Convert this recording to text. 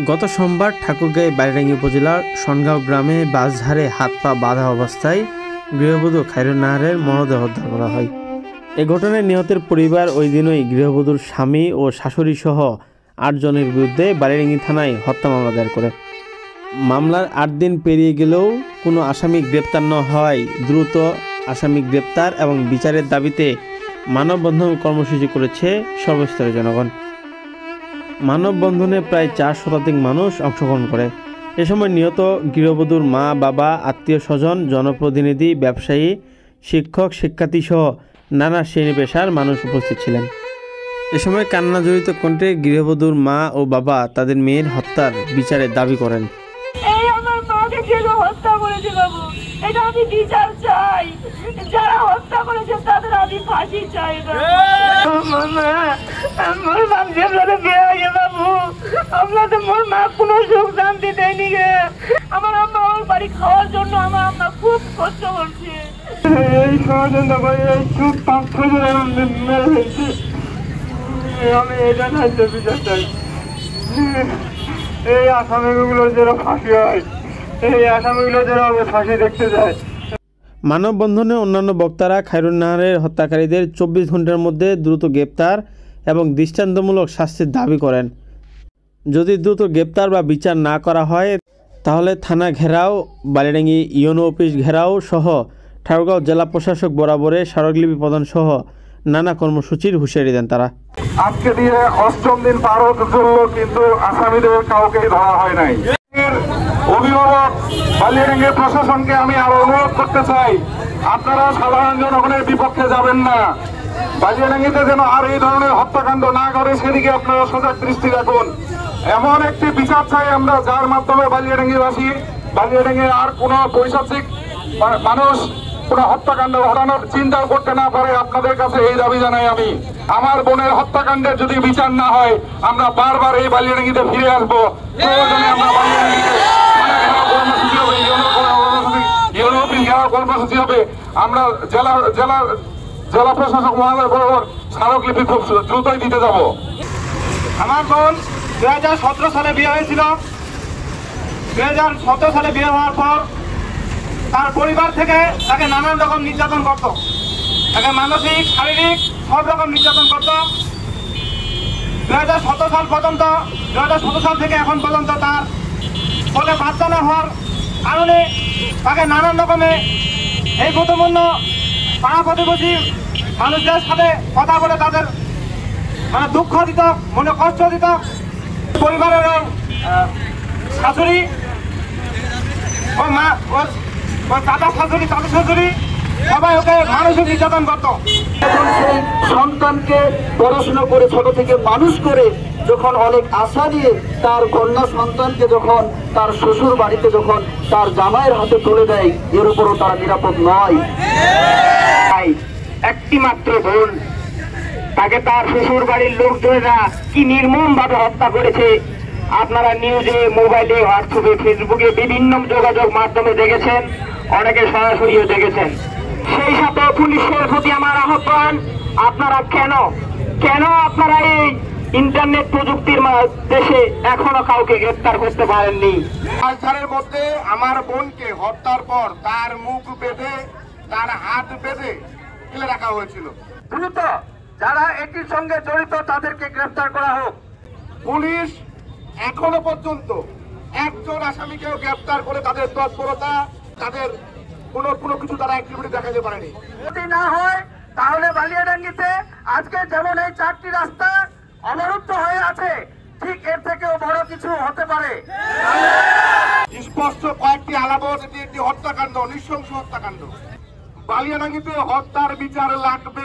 গত সোমবার ঠাকুরগাঁও বালিডাঙ্গি উপজেলার সনগাঁও গ্রামে বাসঝাড়ে হাত পা বাঁধা অবস্থায় গৃহবধূ খায়রুন নাহারের মরদেহ উদ্ধার করা হয়। এ ঘটনায় নিহতের পরিবার ওই দিনই গৃহবধূর স্বামী ও শাশুড়ি সহ ৮ জনের বিরুদ্ধে বালিডাঙ্গি থানায় হত্যা মামলা দায়ের করে। মামলার ৮ দিন পেরিয়ে গেলেও কোনো আসামি গ্রেপ্তার না হওয়ায় দ্রুত আসামি গ্রেপ্তার এবং বিচারের দাবিতে মানববন্ধন কর্মসূচি করেছে সর্বস্তরের জনগণ। মানববন্ধনে প্রায় ৪ শতাধিক মানুষ অংশগ্রহণ করে। এ সময় নিহত গৃহবধূর মা, বাবা, আত্মীয় স্বজন, জনপ্রতিনিধি, ব্যবসায়ী, শিক্ষক, শিক্ষার্থী সহ নানা শ্রেণী পেশার মানুষ উপস্থিত ছিলেন। এ সময় কান্না জড়িত কণ্ঠে গৃহবধূর মা ও বাবা তাদের মেয়ের হত্যার বিচারের দাবি করেন। এটা আমি বিচার চাই, যারা হত্যা করেছে তাদের আমি ফাঁসি চাই। আপনাদের মোর মা কোনো সুখ শান্তি দেয়নি গে। আমার আম্মা আমার বাড়ি খাওয়ার জন্য আমার আম্মা খুব কষ্ট করছে। এই ষড়যন্ত্র করে এই সুখ ৫ বছর মেরে ফেলছি। আমি এটা চাইতে বিচার চাই। এই আসামিগুলো যেন ফাঁসি হয়, এই আসামিগুলো যেন আমি ফাঁসি দেখতে যাই। মানববন্ধনে অন্যান্য বক্তারা খায়রুন নাহারের হত্যাকারীদের ২৪ ঘন্টার মধ্যে দ্রুত গ্রেপ্তার এবং দৃষ্টান্তমূলক শাস্তির দাবি করেন। যদি দ্রুত গ্রেপ্তার বা বিচার না করা হয় তাহলে থানা ঘেরাও, বালিডাঙ্গি ইউনো অফিস ঘেরাও সহ ঠাকুরগাঁও জেলা প্রশাসক বরাবরে স্মারকলিপি প্রদান সহ নানা কর্মসূচির হুঁশিয়ারি দেন তারা। আজকে দিয়ে ৮ম দিন পার হতে চলল, কিন্তু আসামিদের কাউকে ধরা হয় নাই। অভিভাবক বালিয়াডাঙ্গি প্রশাসনকে আমি আরো অনুরোধ করতে চাই, আপনারা সাধারণ জনগণের বিপক্ষে যাবেন না। বালিয়াডাঙ্গিতে যেন আর এই ধরনের হত্যাকাণ্ড না করে সেদিকে আপনারা সজাগ দৃষ্টি রাখুন। এমন একটি বিচার চাই আমরা, যার মাধ্যমে বালিয়াডাঙ্গিবাসী, বালিয়াডাঙ্গির আর কোনো পৈশাচিক মানুষ কোনো হত্যাকাণ্ড ঘটানোর চিন্তাও করতে না পারে। আপনাদের কাছে এই দাবি জানাই আমি। আমার বোনের হত্যাকাণ্ডের যদি বিচার না হয় আমরা বারবার এই বালিয়াডাঙ্গিতে ফিরে আসবো। প্রয়োজনে আমরা বালিয়াডাঙ্গিতে কর্মসূচি হবে। আমরা জেলা প্রশাসক মহোদয় বরাবর স্মারকলিপি খুব দ্রুতই দিতে যাব। আমার বোন 2017 সালে বিয়ে হয়েছিল। 2017 সালে বিয়ে হওয়ার পর তার পরিবার থেকে তাকে নানান রকম নির্যাতন করত, তাকে মানসিক, শারীরিক সব রকম নির্যাতন করত। 2017 সাল পর্যন্ত, 2017 সাল থেকে এখন পর্যন্ত তার ফলে বাচ্চা না হওয়ার কারণে তাকে নানান রকমে এই গুরুত্বপূর্ণ পাড়া প্রতিবেশী মানুষদের সাথে কথা বলে তাদের দুঃখ দিত, মনে কষ্ট দিত। পরিবারের শাশুড়ি ও মা, ও দাদা শাশুড়ি, দাদা শাশুড়ি সবাই ওকে মানসিক নির্যাতন করত। সন্তানকে পড়াশোনা করে ছোট থেকে মানুষ করে যখন অনেক আশা দিয়ে তার কন্যা সন্তানকে যখন তার শ্বশুর বাড়িতে যখন তার জামাইয়ের হাতে তুলে দেয়, এর উপরও তারা নিরাপদ নয়। একটি মাত্র বোন, তাকে তার শ্বশুর বাড়ির লোকজনেরা কি নির্মম ভাবে হত্যা করেছে আপনারা নিউজে, মোবাইলে, হোয়াটসঅ্যাপে, ফেসবুকে বিভিন্ন যোগাযোগ মাধ্যমে দেখেছেন, অনেকে সরাসরিও দেখেছেন। সেই সাথে পুলিশের প্রতি আমার আহ্বান, আপনারা কেন আপনারা এই ইন্টারনেট প্রযুক্তির দেশে এখনো কাউকে গ্রেফতার করতে পারেননি? বাসঝাড়ের মধ্যে আমার বোনকে হত্যার পর তার মুখ বেঁধে, তার হাত বেঁধে ফেলে রাখা হয়েছিল। দ্রুত যারা এটির সঙ্গে জড়িত তাদেরকে গ্রেফতার করা হোক। পুলিশ এখনো পর্যন্ত একজন আসামিকেও গ্রেফতার করে তাদের তৎপরতা, তাদের কোনো কিছু তারা অ্যাক্টিভিটি দেখাতে পারেনি। যদি না হয় তাহলে বালিয়াডাঙ্গিতে আজকে যেমন এই 4টি রাস্তা অবরুদ্ধ হয়ে আছে, ঠিক এর থেকেও বড় কিছু হতে পারে। স্পষ্ট কয়েকটি আলামত, এটি একটি হত্যাকাণ্ড, নৃশংস হত্যাকাণ্ড। বালিয়াডাঙ্গিতে হত্যার বিচার লাগবে।